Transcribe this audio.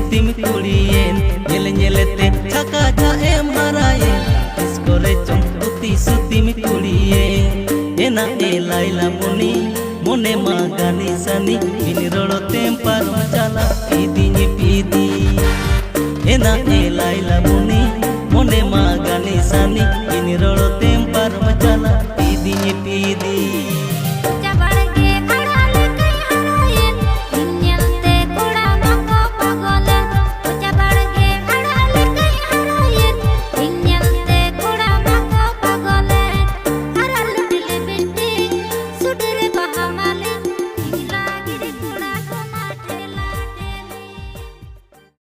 सुतिम कुड़ियेन येले येलेते छका जाएम हरायेन इस्कोरे चंपुती सुतिम कुड़ियेन एना ए लाइला मुनी मोने मागानी सनी बिन रोड़ोतेम पारो चला